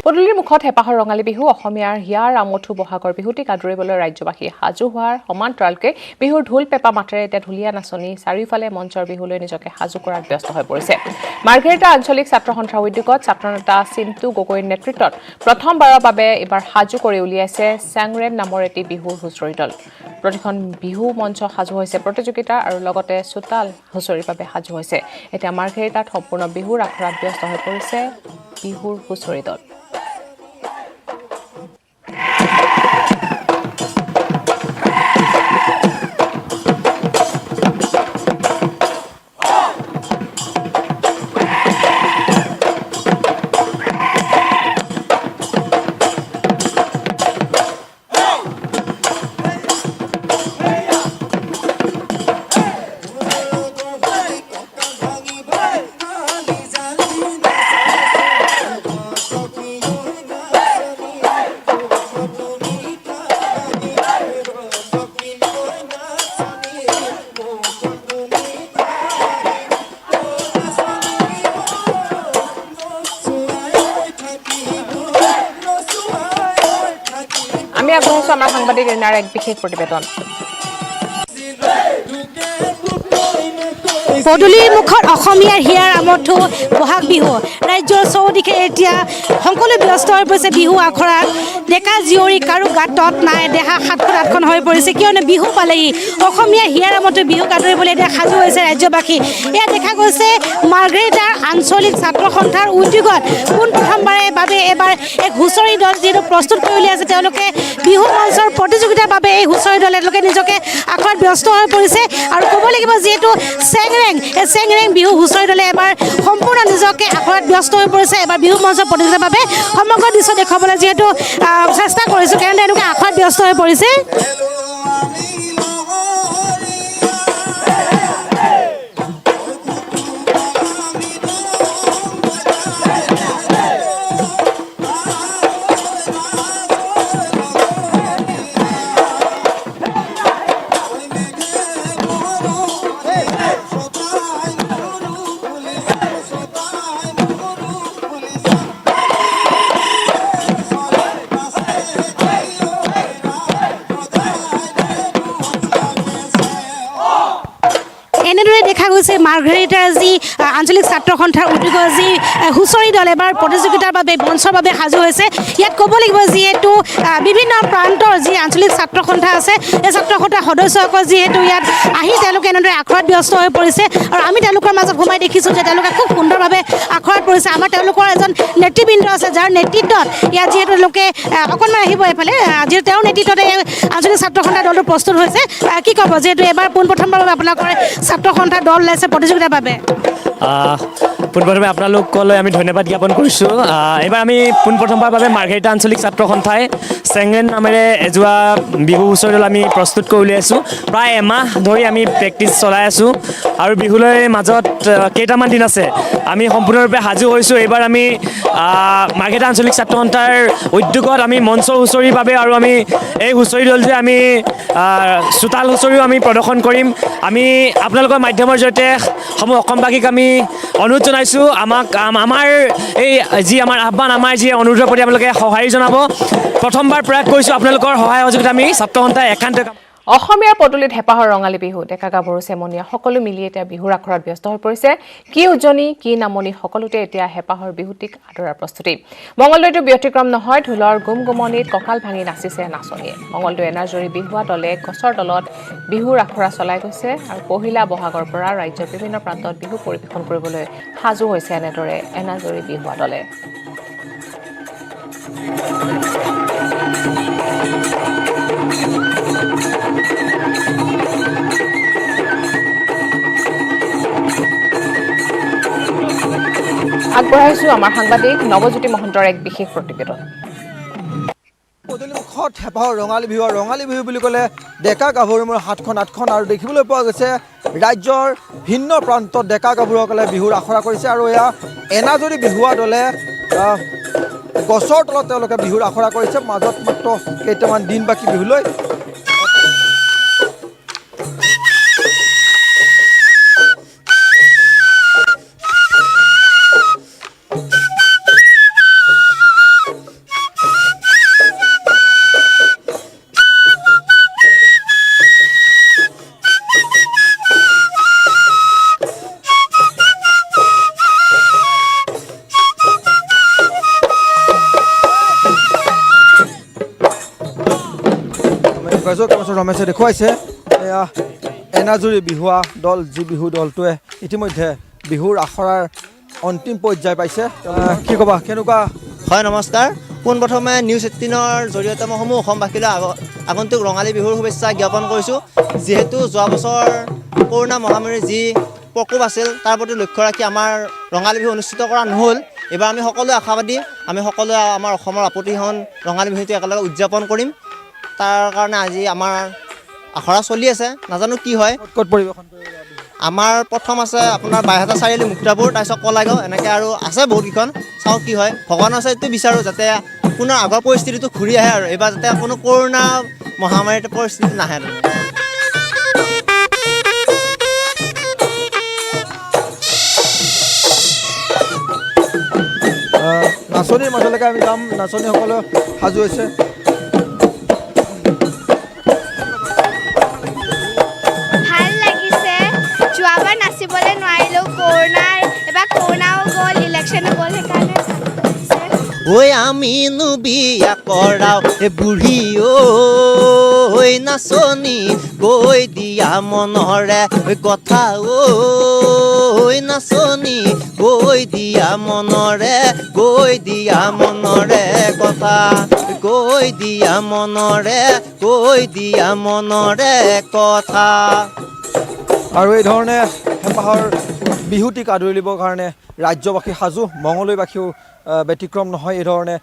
পদূলিৰ মুখত হেঁপাহৰ ৰঙালী বিহু অসমীয়াৰ হিয়াৰ আমঠু বহাগৰ বিহুটিক আদৰিবলৈ ৰাজ্যবাসী সাজু হোৱাৰ সমান্তৰালকৈ বিহুৰ ঢোল পেঁপা মাতেৰে এতিয়া ঢুলীয়া নাচনী চাৰিওফালে মঞ্চৰ বিহুলৈ নিজকে সাজু কৰাত ব্যস্ত হৈ পৰিছে মাৰ্ঘেৰিটা আঞ্চলিক ছাত্ৰ সন্থাৰ উদ্যোগত ছাত্ৰনেতা চিন্তু গগৈৰ নেতৃত্বত প্ৰথমবাৰৰ বাবে এইবাৰ সাজু কৰি উলিয়াইছে চেংৰেন নামৰ এটি বিহুৰ হুঁচৰি দল প্ৰতিখন বিহু মঞ্চ সাজু হৈছে প্ৰতিযোগিতা আৰু লগতে চোতাল হুঁচৰিৰ বাবে সাজু হৈছে এতিয়া মাৰ্ঘেৰিটাত সম্পূৰ্ণ বিহুৰ আখৰাত ব্যস্ত হৈ পৰিছে বিহুৰ হুঁচৰি দল আমি আগবঢ়াইছো আমাৰ সাংবাদিক ৰীণাৰ এক বিশেষ প্ৰতিবেদন পদূলিৰ মুখত অসমীয়াৰ হিয়াৰ আমঠু বহাগ বিহু ৰাজ্যৰ চৌদিশে এতিয়া সকলো ব্যস্ত হৈ পৰিছে বিহু আখৰাত ডেকা জীয়ৰী কাৰো গাত তত নাই দেহা সাতখন আঠখন হৈ পৰিছে কিয়নো বিহু পালেহি অসমীয়াৰ হিয়াৰ আমঠু বিহুক আদৰিবলৈ এতিয়া সাজু হৈছে ৰাজ্যবাসী এয়া দেখা গৈছে মাৰ্ঘেৰিটাৰ আঞ্চলিক ছাত্ৰ সন্থাৰ উদ্যোগত পোনপ্ৰথমবাৰৰ বাবে এবাৰ এক হুঁচৰি দল যিটো প্ৰস্তুত কৰি উলিয়াইছে তেওঁলোকে বিহু মঞ্চৰ প্ৰতিযোগিতাৰ বাবে এই হুঁচৰি দলে তেওঁলোকে নিজকে আখৰাত ব্যস্ত হৈ পৰিছে আৰু ক'ব লাগিব যিহেতু চেংৰেং বিহু হুঁচৰি দলে এবাৰ সম্পূৰ্ণ নিজকে আখৰাত ব্যস্ত হৈ পৰিছে এবাৰ বিহু মঞ্চৰ প্ৰতিযোগিতাৰ বাবে সমগ্ৰ দৃশ্য দেখুৱাবলৈ যিহেতু চেষ্টা কৰিছোঁ কাৰণ তেওঁলোকে আখৰাত ব্যস্ত হৈ পৰিছে এনেদৰে দেখা গৈছে মাৰ্ঘেৰিটাৰ যি আঞ্চলিক ছাত্ৰ সন্থাৰ উদ্যোগৰ যি হুঁচৰি দল এবাৰ প্ৰতিযোগিতাৰ বাবে মঞ্চৰ বাবে সাজু হৈছে ইয়াত ক'ব লাগিব যিহেতু বিভিন্ন প্ৰান্তৰ যি আঞ্চলিক ছাত্ৰ সন্থা আছে এই ছাত্ৰ সন্থাৰ সদস্যসকল যিহেতু ইয়াত আহি তেওঁলোকে এনেদৰে আখৰাত ব্যস্ত হৈ পৰিছে আৰু আমি তেওঁলোকৰ মাজত সোমাই দেখিছোঁ যে তেওঁলোকে খুব সুন্দৰভাৱে আখৰাত পৰিছে আমাৰ তেওঁলোকৰ এজন নেতৃবৃন্দ আছে যাৰ নেতৃত্বত ইয়াত যিহেতু তেওঁলোকে অকণমান আহিব এইফালে যিহেতু তেওঁৰ নেতৃত্বতে আঞ্চলিক ছাত্ৰ সন্থাৰ দলটো প্ৰস্তুত হৈছে কি ক'ব যিহেতু এবাৰ পোনপ্ৰথমবাৰৰ বাবে আপোনালোকৰ ছাত্ৰ সন্থাৰ দল ওলাইছে প্ৰতিযোগিতাৰ বাবে পোনপ্ৰথমে আপোনালোকলৈ আমি ধন্যবাদ জ্ঞাপন কৰিছোঁ এইবাৰ আমি পোনপ্ৰথমবাৰৰ বাবে মাৰ্ঘেৰিটা আঞ্চলিক ছাত্ৰ সন্থাই চেংৰেন নামেৰে এযোৰা বিহু হুঁচৰি দল আমি প্ৰস্তুত কৰি উলিয়াইছোঁ প্ৰায় এমাহ ধৰি আমি প্ৰেক্টিচ চলাই আছোঁ আৰু বিহুলৈ মাজত কেইটামান দিন আছে আমি সম্পূৰ্ণৰূপে সাজু হৈছোঁ এইবাৰ আমি মাৰ্ঘেৰিটা আঞ্চলিক ছাত্ৰ সন্থাৰ উদ্যোগত আমি মঞ্চৰ হুঁচৰিৰ বাবে আৰু আমি এই হুঁচৰি দলটোৱে আমি চোতাল হুঁচৰিও আমি প্ৰদৰ্শন কৰিম আমি আপোনালোকৰ মাধ্যমৰ জৰিয়তে সমূহ অসমবাসীক আমি অনুৰোধ জনাইছোঁ আমাৰ এই যি আমাৰ আহ্বান আমাৰ যি অনুৰোধৰ প্ৰতি আপোনালোকে সঁহাৰি জনাব প্ৰথমবাৰ প্ৰয়াস কৰিছোঁ আপোনালোকৰ সহায় সহযোগিতা আমি ছাত্ৰ সন্থাই একান্ত অসমীয়াৰ পদূলিত হেঁপাহৰ ৰঙালী বিহু ডেকা গাভৰু চেমনীয়া সকলো মিলি এতিয়া বিহুৰ আখৰাত ব্যস্ত হৈ পৰিছে কি উজনি কি নামনি সকলোতে এতিয়া হেঁপাহৰ বিহুটিক আদৰাৰ প্ৰস্তুতি মঙলদৈটো ব্যতিক্ৰম নহয় ঢোলৰ গুমগুমনিত কঁকাল ভাঙি নাচিছে নাচনীয়ে মঙলদৈ এনাজৰী বিহুৱা দলে গছৰ তলত বিহুৰ আখৰা চলাই গৈছে আৰু পহিলা বহাগৰ পৰা ৰাজ্যৰ বিভিন্ন প্ৰান্তত বিহু পৰিৱেশন কৰিবলৈ সাজু হৈছে এনেদৰে এনাজৰী বিহুৱা দলে আগবঢ়াইছোঁ আমাৰ সাংবাদিক নৱজ্যোতি মহন্তৰ এক বিশেষ প্ৰতিবেদন পদূলিমুখত হেঁপাহৰ ৰঙালী বিহু বুলি ক'লে ডেকা গাভৰুৰ হাতখন আঠখন আৰু দেখিবলৈ পোৱা গৈছে ৰাজ্যৰ ভিন্ন প্ৰান্তত ডেকা গাভৰুসকলে বিহুৰ আখৰা কৰিছে আৰু এয়া এনাজৰী বিহুৱা দলে গছৰ তলত তেওঁলোকে বিহুৰ আখৰা কৰিছে মাজত মাত্ৰ কেইটামান দিন বাকী বিহুলৈ দেখুৱাইছোঁ কেমেৰাৰ ৰমেশে দেখুৱাইছে এয়া এনাজুৰি বিহুৱা দল যি বিহু দলটোৱে ইতিমধ্যে বিহুৰ আখৰাৰ অন্তিম পৰ্যায় পাইছে কি ক'বা কেনেকুৱা হয় নমস্কাৰ পোনপ্ৰথমে নিউজ 18ৰ জৰিয়তে মই সমূহ অসমবাসীলৈ আগন্তুক ৰঙালী বিহুৰ শুভেচ্ছা জ্ঞাপন কৰিছোঁ যিহেতু যোৱা বছৰ কৰোণা মহামাৰীৰ যি প্ৰকোপ আছিল তাৰ প্ৰতি লক্ষ্য ৰাখি আমাৰ ৰঙালী বিহু অনুষ্ঠিত কৰা নহ'ল এইবাৰ আমি সকলোৱে আশাবাদী আমি সকলোৱে আমাৰ অসমৰ আপত্তিহীন ৰঙালী বিহুটো একেলগে উদযাপন কৰিম তাৰ কাৰণে আজি আমাৰ আখৰা চলি আছে নাজানো কি হয় ক'ত পৰিৱেশন কৰিব আমাৰ প্ৰথম আছে আপোনাৰ বাইহাটা চাৰিআলি মুক্তাপুৰ তাৰপিছত কলাগাঁও এনেকৈ আৰু আছে বহুতকেইখন চাওঁ কি হয় ভগৱানৰ ওচৰত এইটো বিচাৰোঁ যাতে পুনৰ আগৰ পৰিস্থিতিটো ঘূৰি আহে আৰু এইবাৰ যাতে কোনো কৰোণা মহামাৰীৰ পৰিস্থিতি নাহে নাচনীৰ মাজলৈকে আমি যাম নাচনীসকলে সাজু হৈছে ভাল লাগিছে যোৱাবাৰ নাচিবলৈ নোৱাৰিলেও এবাৰ কৰোণাও গ'ল ইলেকশ্যনো গ'ল সেইকাৰণে ঐ আমিনো বিয়া কৰাও বুঢ়ী ঐ নাচনী কৈ দিয়া মনৰে কথা ঐ নাচনী কৈ দিয়া মনৰে কথা কৈ দিয়া মনৰে কথা আৰু এই ধৰণে হেঁপাহৰ বিহুটিক আদৰি দিবৰ কাৰণে ৰাজ্যবাসী সাজু মঙলদৈবাসীও ব্যতিক্ৰম নহয় এই ধৰণে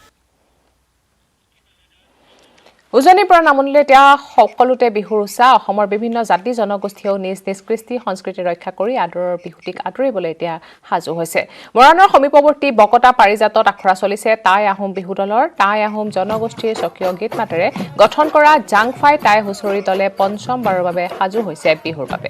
উজনিৰ পৰা নামনিলৈ এতিয়া সকলোতে বিহুৰ উৎসাহ অসমৰ বিভিন্ন জাতি জনগোষ্ঠীয়েও নিজ নিজ কৃষ্টি সংস্কৃতি ৰক্ষা কৰি আদৰৰ বিহুটিক আদৰিবলৈ এতিয়া সাজু হৈছে মৰাণৰ সমীপৱৰ্তী বকতা পাৰিজাতত আখৰা চলিছে টাই আহোম বিহু দলৰ টাই আহোম জনগোষ্ঠীৰ স্বকীয় গীত মাতেৰে গঠন কৰা জাংফাই টাই হুঁচৰি দলে পঞ্চমবাৰৰ বাবে সাজু হৈছে বিহুৰ বাবে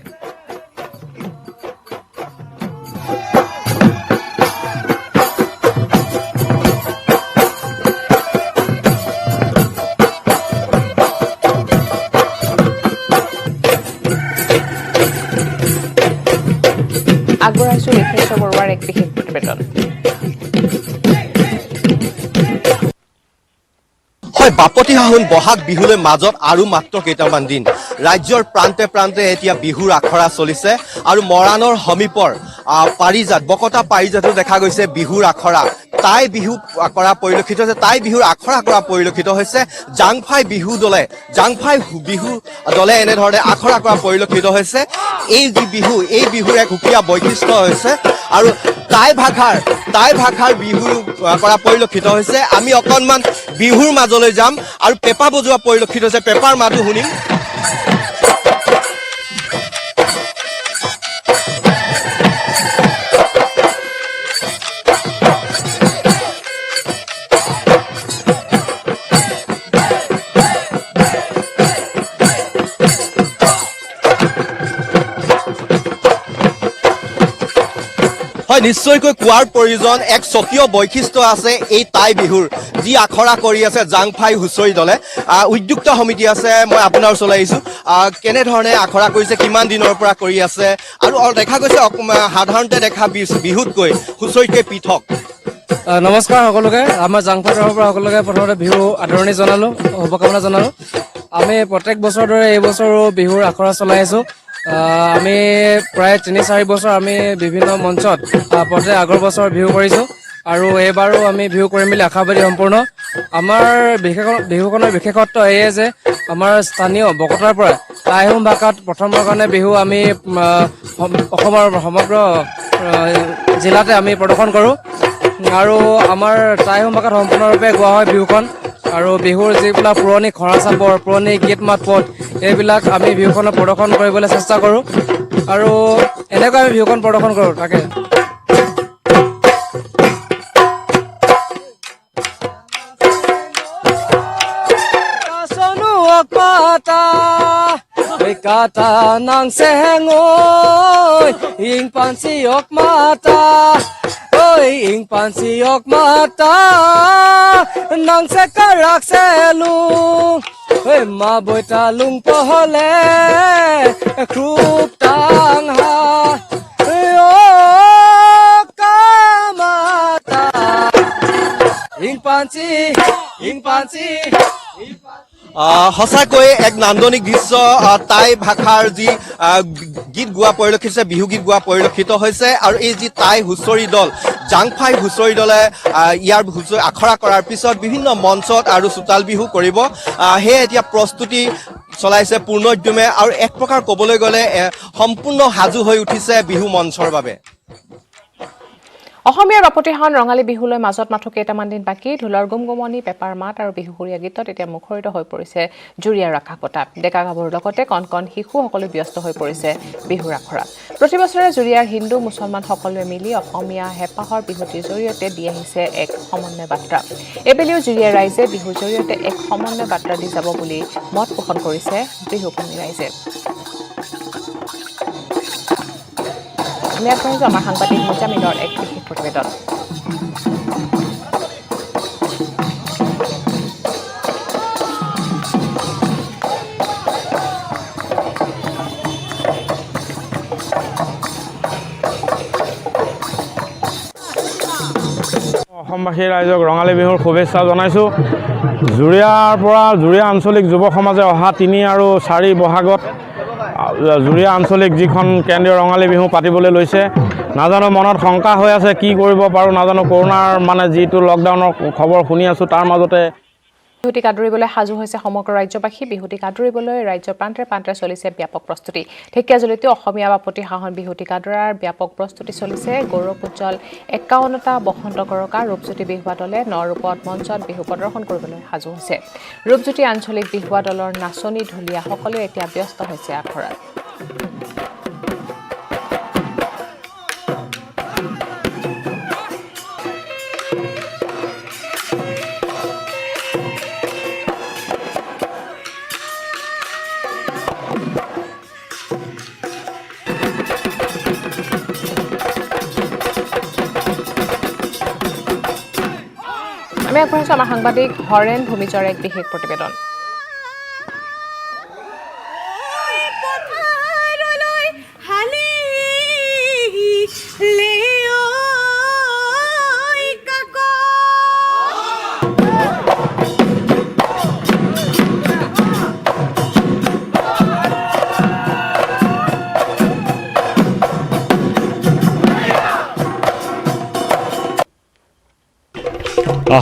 আগবঢ়াইছো ৰিফ্ৰেছ বৰুৱাৰ এক বিশেষ প্ৰতিবেদন হয় বাপতিসাহোন বহাগ বিহুলৈ মাজত আৰু মাত্ৰ কেইটামান দিন ৰাজ্যৰ প্ৰান্তে প্ৰান্তে এতিয়া বিহুৰ আখৰা চলিছে আৰু মৰাণৰ সমীপৰ পাৰিজাত বকতা পাৰিজাতো দেখা গৈছে বিহুৰ আখৰা টাই বিহু কৰা পৰিলক্ষিত হৈছে টাই বিহুৰ আখৰা কৰা পৰিলক্ষিত হৈছে জাংফাই বিহু দলে এনেধৰণে আখৰা কৰা পৰিলক্ষিত হৈছে এই যি বিহু এই বিহুৰ এক সুকীয়া বৈশিষ্ট্য হৈছে আৰু টাই ভাষাৰ বিহু কৰা পৰিলক্ষিত হৈছে আমি অকণমান বিহুৰ মাজলৈ যাম আৰু পেপা বজোৱা পৰিলক্ষিত হৈছে পেপাৰ মাতো শুনিম হয় নিশ্চয়কৈ কোৱাৰ প্ৰয়োজন এক স্বকীয় বৈশিষ্ট্য আছে এই টাই বিহুৰ যি আখৰা কৰি আছে জাংফাই হুঁচৰি দলে উদ্যোক্তা সমিতি আছে মই আপোনাৰ ওচৰলৈ আহিছোঁ কেনেধৰণে আখৰা কৰিছে কিমান দিনৰ পৰা কৰি আছে আৰু দেখা গৈছে সাধাৰণতে দেখা বিহুতকৈ হুঁচৰিতকৈ পৃথক নমস্কাৰ সকলোকে আমাৰ জাংফাই তৰফৰ পৰা সকলোকে প্ৰথমতে বিহু আদৰণি জনালোঁ শুভকামনা জনালোঁ আমি প্ৰত্যেক বছৰৰ দৰে এই বছৰো বিহুৰ আখৰা চলাই আছোঁ আমি প্ৰায় 3-4 বছৰ আমি বিভিন্ন মঞ্চত প্ৰত্যেক আগৰ বছৰ বিহু কৰিছোঁ আৰু এইবাৰো আমি বিহু কৰিম বুলি আশাবাদী সম্পূৰ্ণ আমাৰ বিহুখনৰ বিশেষত্ব এয়ে যে আমাৰ স্থানীয় বকতাৰ পৰা টাই আহোম ভাষাত প্ৰথমবাৰৰ কাৰণে বিহু আমি অসমৰ সমগ্ৰ জিলাতে আমি প্ৰদৰ্শন কৰোঁ আৰু আমাৰ টাই আহোম ভাষাত সম্পূৰ্ণৰূপে গোৱা হয় বিহুখন আৰু বিহুৰ যিবিলাক পুৰণি খৰা চাপৰ পুৰণি গীত মাত পদ এইবিলাক আমি বিহুখনত প্ৰদৰ্শন কৰিবলৈ চেষ্টা কৰোঁ আৰু এনেকৈ আমি বিহুখন প্ৰদৰ্শন কৰোঁ তাকে Kata nang sengoy ing pansiok mata oi ing pansiok mata nang sekarak selung oi maboy talung pohole krup tang ha yo kamata ing pansi সঁচাকৈ এক নান্দনিক দৃশ্য টাই ভাষাৰ যি গীত গোৱা পৰিলক্ষিত হৈছে বিহু গীত গোৱা পৰিলক্ষিত হৈছে আৰু এই যি টাই হুঁচৰি দল জাংফাই হুঁচৰি দলে ইয়াৰ আখৰা কৰাৰ পিছত বিভিন্ন মঞ্চত আৰু চোতাল বিহু কৰিব সেয়ে এতিয়া প্ৰস্তুতি চলাইছে পূৰ্ণ উদ্যমে আৰু এক প্ৰকাৰ ক'বলৈ গ'লে সম্পূৰ্ণ সাজু হৈ উঠিছে বিহু মঞ্চৰ বাবে অসমীয়াৰ বাপতিসাহোন ৰঙালী বিহুলৈ মাজত মাথো কেইটামান দিন বাকী ঢোলৰ গুমগুমনি পেপাৰ মাত আৰু বিহুসুৰীয়া গীতত এতিয়া মুখৰিত হৈ পৰিছে জুৰীয়াৰ আকাশ পতা ডেকা গাভৰুৰ লগতে কণ কণ শিশু সকলো ব্যস্ত হৈ পৰিছে বিহুৰ আখৰাত প্ৰতি বছৰে জুৰীয়াৰ হিন্দু মুছলমান সকলোৱে মিলি অসমীয়া হেঁপাহৰ বিহুটিৰ জৰিয়তে দি আহিছে এক সমন্বয় বাৰ্তা এইবেলিও জুৰীয়াৰ ৰাইজে বিহুৰ জৰিয়তে এক সমন্বয় বাৰ্তা দি যাব বুলি মত পোষণ কৰিছে বিহুপ্ৰেমী ৰাইজে আমি আগবাঢ়িছোঁ আমাৰ সাংবাদিক মুজামিলৰ এক বিশেষ প্ৰতিবেদন অসমবাসী ৰাইজক ৰঙালী বিহুৰ শুভেচ্ছা জনাইছোঁ জুৰীয়াৰ পৰা জুৰীয়া আঞ্চলিক যুৱ সমাজে অহা 3 আৰু 4 বহাগত জুৰীয়া আঞ্চলিক যিখন কেন্দ্ৰীয় ৰঙালী বিহু পাতিবলৈ লৈছে নাজানো মনত শংকা হৈ আছে কি কৰিব পাৰোঁ নাজানো কৰোনাৰ মানে যিটো লকডাউনৰ খবৰ শুনি আছোঁ তাৰ মাজতে বিহুটিক আদৰিবলৈ সাজু হৈছে সমগ্ৰ ৰাজ্যবাসী বিহুটিক আদৰিবলৈ ৰাজ্যৰ প্ৰান্তে প্ৰান্তে চলিছে ব্যাপক প্ৰস্তুতি ঢেকীয়াজুলিতো অসমীয়া বাপতিসাহোন বিহুটিক আদৰাৰ ব্যাপক প্ৰস্তুতি চলিছে গৌৰৱ উজ্জ্বল 51টা বসন্ত গৰকা ৰূপজ্যোতি বিহুৱা দলে নৰূপত মঞ্চত বিহু প্ৰদৰ্শন কৰিবলৈ সাজু হৈছে ৰূপজ্যোতি আঞ্চলিক বিহুৱা দলৰ নাচনী ঢুলীয়া সকলোৱে এতিয়া ব্যস্ত হৈছে আখৰাত আমি আগবাঢ়িছোঁ আমাৰ সাংবাদিক হৰেণ ভূমিজৰ এক বিশেষ প্ৰতিবেদন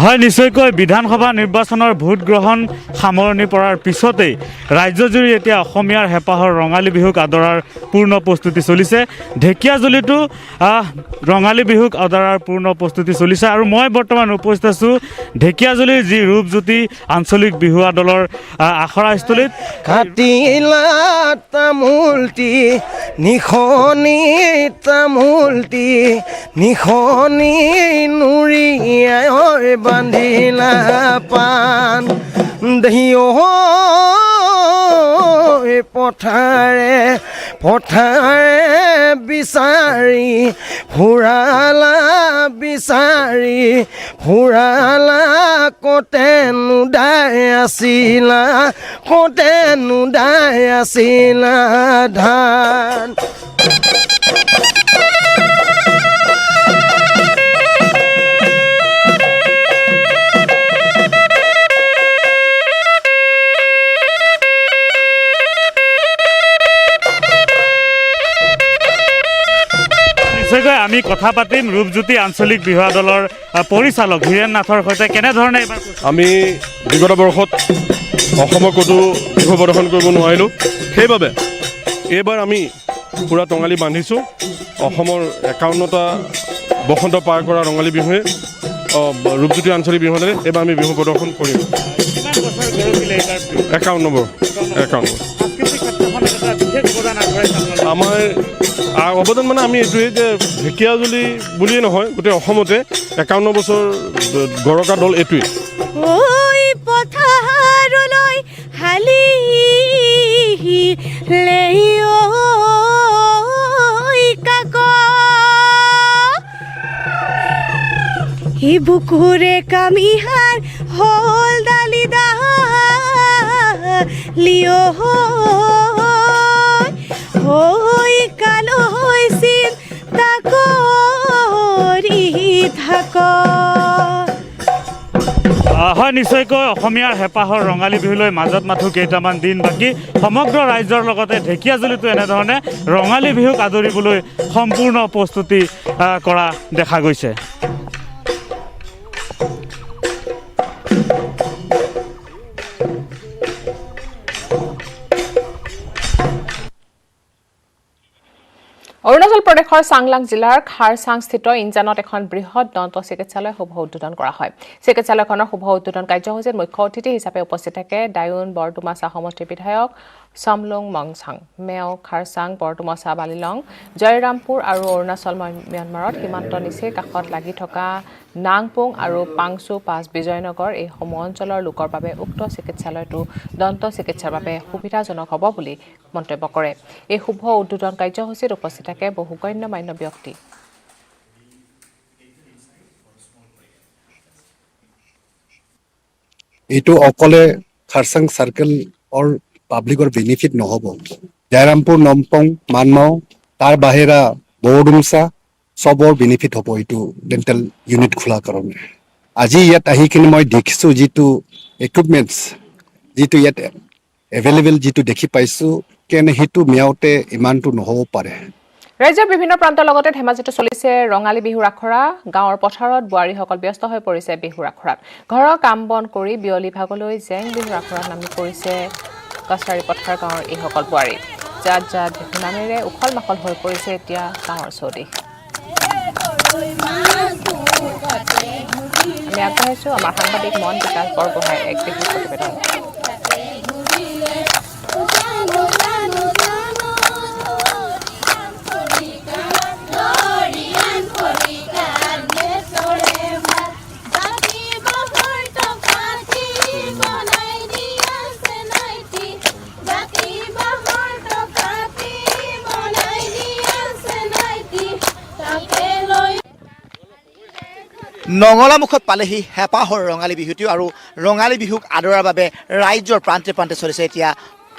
হয় নিশ্চয়কৈ বিধানসভা নিৰ্বাচনৰ ভোট গ্ৰহণ সামৰণি পৰাৰ পিছতেই ৰাজ্যজুৰি এতিয়া অসমীয়াৰ হেঁপাহৰ ৰঙালী বিহুক আদৰাৰ পূৰ্ণ প্ৰস্তুতি চলিছে ঢেকীয়াজুলিতো ৰঙালী বিহুক আদৰাৰ পূৰ্ণ প্ৰস্তুতি চলিছে আৰু মই বৰ্তমান উপস্থিত আছোঁ ঢেকীয়াজুলিৰ যি ৰূপজ্যোতি আঞ্চলিক বিহুৱা দলৰ আখৰাস্থলীত কাটিলা তামোলটি নিখনি তামোলটি নিখনি নুৰিয়াই বান্ধিলা পাণ দেহিও পথাৰে পথাৰে বিচাৰি ফুৰালা কতে নুদাই আছিলা ধান আমি কথা পাতিম ৰূপজ্যোতি আঞ্চলিক বিহুৱা দলৰ পৰিচালক হীৰেণ নাথৰ সৈতে কেনেধৰণে এইবাৰ আমি বিগত বৰ্ষত অসমৰ ক'তো বিহু প্ৰদৰ্শন কৰিব নোৱাৰিলোঁ সেইবাবে এইবাৰ আমি পূৰা টঙালি বান্ধিছোঁ অসমৰ 51টা বসন্ত পাৰ কৰা ৰঙালী বিহুৱে ৰূপজ্যোতি আঞ্চলিক বিহু দলে এইবাৰ আমি বিহু প্ৰদৰ্শন কৰিম 51 আমাৰ অৱদান মানে আমি এইটোৱেই যে ঢেকীয়াজুলি বুলিয়েই নহয় গোটেই অসমতে 51 বছৰ গৰকা দল এইটোৱেই পথাৰলৈ হালি বুকুৰে কামিহাৰ হল দালিদা লিঅ হৈ কালো হৈছিল তাকৰি থাক হয় নিশ্চয়কৈ অসমীয়াৰ হেঁপাহৰ ৰঙালী বিহুলৈ মাজত মাথো কেইটামান দিন বাকী সমগ্ৰ ৰাজ্যৰ লগতে ঢেকীয়াজুলিতো এনেধৰণে ৰঙালী বিহুক আদৰিবলৈ সম্পূৰ্ণ প্ৰস্তুতি কৰা দেখা গৈছে। অৰুণাচল প্ৰদেশৰ চাংলাং জিলাৰ খাৰচাংস্থিত ইনজানত এখন বৃহৎ দন্ত চিকিৎসালয় শুভ উদ্বোধন কৰা হয়। চিকিৎসালয়খনৰ শুভ উদ্বোধন কাৰ্যসূচীত মুখ্য অতিথি হিচাপে উপস্থিত থাকে ডায়ুন বৰডুমাছা সমষ্টিৰ বিধায়ক চামলুং মংচাং, মেও খাৰচাং বৰডুমাছা বালিলং, জয়ৰামপুৰ আৰু অৰুণাচল ম্যানমাৰত সীমান্ত নিচেই কাষত লাগি থকা নাংপুং আৰু পাংচু পাছ বিজয়নগৰ এই সমূহ অঞ্চলৰ লোকৰ বাবে উক্ত চিকিৎসালয়টো দন্ত চিকিৎসাৰ বাবে সুবিধাজনক হ'ব বুলি মন্তব্য কৰে। এই শুভ উদ্বোধন কাৰ্যসূচীত উপস্থিত থাকে বহু গণ্যমান্য ব্যক্তি। এইটো অকলে খাৰচাং চাৰ্কেলৰ পাব্লিকৰ বেনিফিট নহ'ব। জয়ৰামপুৰ, নমপং, মানমাও তাৰ বাহিৰা বৰডুমছা চবৰ বেনিফিট হ'ব এইটো ডেণ্টেল ইউনিট খোলাৰ কাৰণে। আজি ইয়াত আহি কিনে মই দেখিছোঁ যিটো ইকুইপমেণ্টছ যিটো ইয়াত এভেইলেবল যিটো দেখি পাইছোঁ কেনে সেইটো মেয়াওতে ইমানটো নহ'ব পাৰে। ৰাজ্যৰ বিভিন্ন প্ৰান্তৰ লগতে ধেমাজিতো চলিছে ৰঙালী বিহুৰ আখৰা। গাঁৱৰ পথাৰত বোৱাৰীসকল ব্যস্ত হৈ পৰিছে বিহুৰ আখৰাত। ঘৰৰ কাম বন কৰি বিয়লি ভাগলৈ জেং বিহুৰ আখৰাত নামি পৰিছে কছাৰী পথাৰ গাঁৱৰ এইসকল বোৱাৰী। জাত জাত বিহু নামেৰে উখল মাখল হৈ পৰিছে এতিয়া গাঁৱৰ চৌদিশ। আমি আগবাঢ়িছোঁ আমাৰ সাংবাদিক মন বিকাশ বৰগোহাঁইৰ এক বিশেষ প্ৰতিবেদন। নঙলামুখত পালেহি হেঁপাহৰ ৰঙালী বিহুটো আৰু ৰঙালী বিহুক আদৰাৰ বাবে ৰাজ্যৰ প্ৰান্তে প্ৰান্তে চলিছে এতিয়া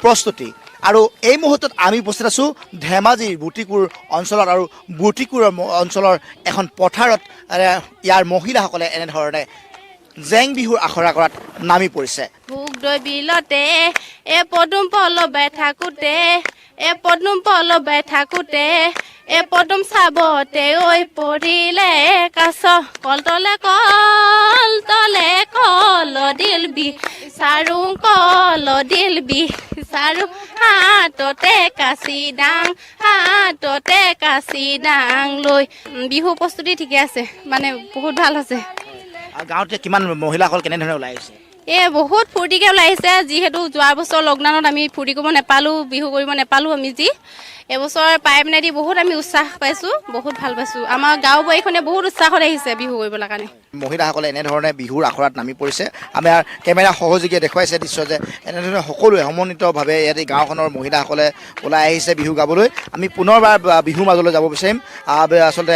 প্ৰস্তুতি। আৰু এই মুহূৰ্তত আমি উপস্থিত আছোঁ ধেমাজিৰ বুটিকুৰ অঞ্চলত আৰু বুটিকুৰ অঞ্চলৰ এখন পথাৰত ইয়াৰ মহিলাসকলে এনেধৰণে জেং বিহুৰ আখৰা কৰাত নামি পৰিছে। ভোগ দৈ বিলতে এ পদুম পলবাই থাকোঁতে পদুম পলবাই থাকোঁতে পদুম চাবতে ঐ পৰিলে কাছ কলতলে কল দিল বি চাৰু কল দিল বি চাৰু হাততে কাঁচি ডাং লৈ বিহু প্ৰস্তুতি ঠিকে আছে, মানে বহুত ভাল হৈছে। গাঁৱতে কিমান মহিলাসকল কেনেধৰণে ওলাই আহিছে? বহুত ফূৰ্তিকৈ ওলাই আহিছে। যিহেতু যোৱা বছৰ লকডাউনত আমি ফূৰ্তি কৰিব নাপালোঁ, বিহু কৰিব নাপালোঁ আমি এবছৰ পাই পিনে দি বহুত আমি উৎসাহ পাইছোঁ, বহুত ভাল পাইছোঁ। আমাৰ গাঁও বোৱাৰীখনে বহুত উৎসাহত আহিছে বিহু কৰিবলৈ কাৰণে। মহিলাসকলে এনেধৰণে বিহুৰ আখৰাত নামি পৰিছে। আমাৰ কেমেৰা সহযোগীয়ে দেখুৱাইছে দৃশ্য যে এনেধৰণে সকলোৱে সমন্বিতভাৱে ইয়াতে গাঁওখনৰ মহিলাসকলে ওলাই আহিছে বিহু গাবলৈ। আমি পুনৰবাৰ বিহুৰ মাজলৈ যাব বিচাৰিম। আচলতে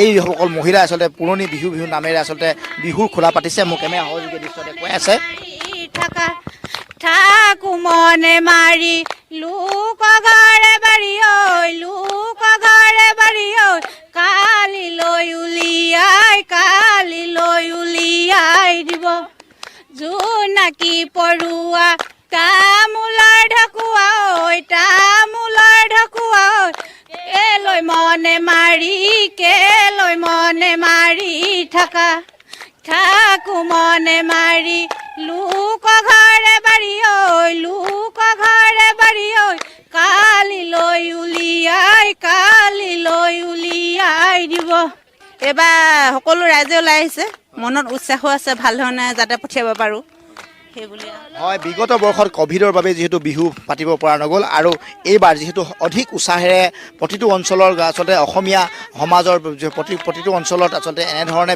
এইসকল মহিলাই আচলতে পুৰণি বিহু নামেৰে আচলতে বিহুৰ খোলা পাতিছে। মোৰ কেমেৰা সহযোগীয়ে দৃশ্য দেখুৱাই আছে। ঠাকু মনে মাৰি লোক ঘৰে বাৰী কালি লৈ উলিয়াই দিব জোনাকী পৰুৱা তামোলৰ ঢকুৱা কেলৈ মনে মাৰি থাকা ঠাকু মনে মাৰি লোক ঘৰে বাৰী কালি লৈ উলিয়াই দিব। এইবাৰ সকলো ৰাইজে ওলাই আহিছে, মনত উৎসাহো আছে, ভাল ধৰণে যাতে পঠিয়াব পাৰোঁ সেইবুলি। হয়, বিগত বৰ্ষত ক'ভিডৰ বাবে যিহেতু বিহু পাতিব পৰা নগ'ল আৰু এইবাৰ যিহেতু অধিক উৎসাহেৰে প্ৰতিটো অঞ্চলৰ আচলতে অসমীয়া সমাজৰ প্ৰতিটো অঞ্চলত আচলতে এনেধৰণে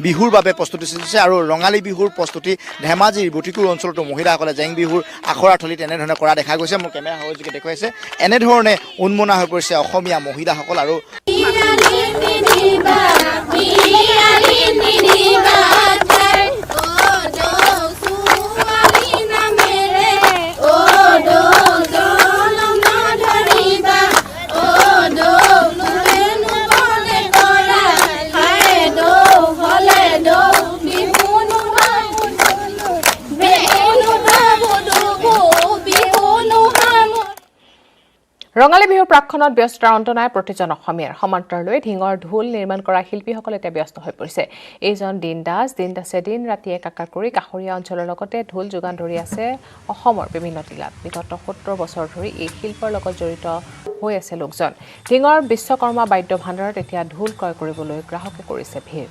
বিহুৰ বাবে প্ৰস্তুতি চলিছে। আৰু ৰঙালী বিহুৰ প্ৰস্তুতি ধেমাজিৰ বুটিকুৰ অঞ্চলতো মহিলাসকলে জেং বিহুৰ আখৰা থলীত এনেধৰণে কৰা দেখা গৈছে। মোৰ কেমেৰা সহযোগীয়ে দেখুৱাইছে এনেধৰণে উন্মনা হৈ পৰিছে অসমীয়া মহিলাসকল। আৰু ৰঙালী বিহুৰ প্ৰাক্ষণত ব্যস্ততাৰ অন্ত নাই প্ৰতিজন অসমীয়াৰ সমান্তৰাললৈ ঢিঙৰ ঢোল নিৰ্মাণ কৰা শিল্পীসকলে এতিয়া ব্যস্ত হৈ পৰিছে এইজন দিন দাসে দিন ৰাতি একাকাৰ কৰি কাষৰীয়া অঞ্চলৰ লগতে ঢোল যোগান ধৰি আছে অসমৰ বিভিন্ন জিলাত বিগত ৭০ বছৰ ধৰি এই শিল্পৰ লগত জড়িত হৈ আছে লোকজন ঢিঙৰ বিশ্বকৰ্মা বাদ্য ভাণ্ডাৰত এতিয়া ঢোল ক্ৰয় কৰিবলৈ গ্ৰাহকে কৰিছে ভিৰ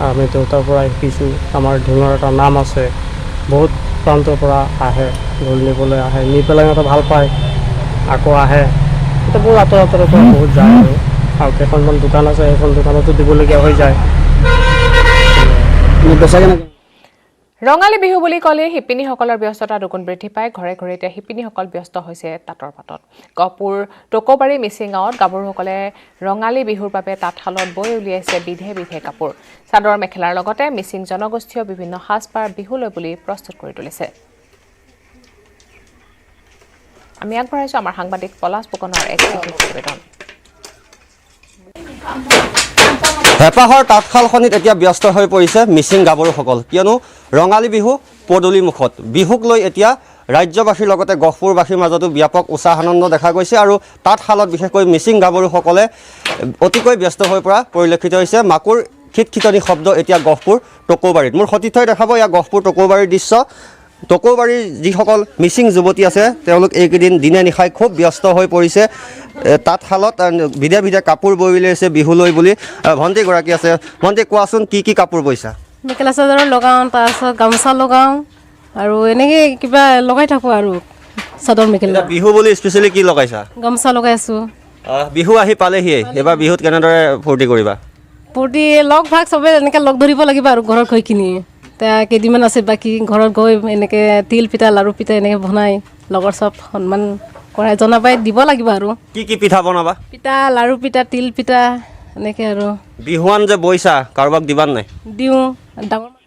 আমি দেউতাৰ পৰা শিকিছোঁ আমাৰ ঢোলৰ এটা নাম আছে বহুত প্ৰান্তৰ পৰা আহে ঢোল নিবলৈ আহে নি পেলাই সিহঁতে ভাল পায় আকৌ আহে এতিয়া বহুত আঁতৰৰ পৰা বহুত যায় আৰু কেইখনমান দোকান আছে সেইখন দোকানতো দিবলগীয়া হৈ যায় ৰঙালী বিহু বুলি ক'লে শিপিনীসকলৰ ব্যস্ততা দুগুণ বৃদ্ধি পায় ঘৰে ঘৰে এতিয়া শিপিনীসকল ব্যস্ত হৈছে তাঁতৰ পাতত গহপুৰ টকৌবাৰী মিচিং গাঁৱত গাভৰুসকলে ৰঙালী বিহুৰ বাবে তাঁতশালত বৈ উলিয়াইছে বিধে বিধে কাপোৰ চাদৰ মেখেলাৰ লগতে মিচিং জনগোষ্ঠীয় বিভিন্ন সাজপাৰ বিহুলৈ বুলি প্ৰস্তুত কৰি তুলিছে আমি আগবঢ়াইছো আমাৰ সাংবাদিক পলাশ ফুকনৰ এক প্ৰতিবেদন হেঁপাহৰ তাঁতশালখনিত এতিয়া ব্যস্ত হৈ পৰিছে মিচিং গাভৰুসকল কিয়নো ৰঙালী বিহু পদূলিমুখত বিহুক লৈ এতিয়া ৰাজ্যবাসীৰ লগতে গহপুৰবাসীৰ মাজতো ব্যাপক উৎসাহ আনন্দ দেখা গৈছে আৰু তাঁতশালত বিশেষকৈ মিচিং গাভৰুসকলে অতিকৈ ব্যস্ত হৈ পৰা পৰিলক্ষিত হৈছে মাকুৰ খিটখিটনি শব্দ এতিয়া গহপুৰ টকৌবাৰীত মোৰ সতীৰ্থই দেখাব এয়া গহপুৰ টকৌবাৰীৰ দৃশ্য টকৌবাৰীৰ যিসকল মিচিং যুৱতী আছে তেওঁলোক এইকেইদিন দিনে নিশাই খুব ব্যস্ত হৈ পৰিছে তাঁতশালত বিধে বিধে কাপোৰ বৈ উলিয়াইছে বিহুলৈ বুলি ভণ্টিগৰাকী আছে ভণ্টি কোৱাচোন কি কি কাপোৰ বৈছা মেখেলা চাদৰ লগাওঁ তাৰপিছত গামোচা লগাওঁ আৰু এনেকৈ কিবা লগাই থাকোঁ আৰু চাদৰ মেখেলা বিহু বুলি স্পেচিয়েলি কি লগাইছা গামোচা লগাই আছোঁ বিহু আহি পালেহিয়ে এইবাৰ বিহুত কেনেদৰে ফূৰ্তি কৰিবা ফূৰ্তি লগ ভাগ চবে এনেকৈ লগ ধৰিব লাগিব আৰু ঘৰত গৈখিনি এতিয়া কেইদিনমান আছে বাকী ঘৰত গৈ এনেকৈ তিল পিঠা লাৰু পিঠা এনেকৈ বনাই লগৰ চব সন্মান কৰাই জনাবাই দিব লাগিব আৰু কি পিঠা বনাবা পিঠা লাৰু পিঠা তিল পিঠা এনেকৈ আৰু বিহুৱান যে বৈছা কাৰোবাক দিবা নাই দিওঁ ডাঙৰ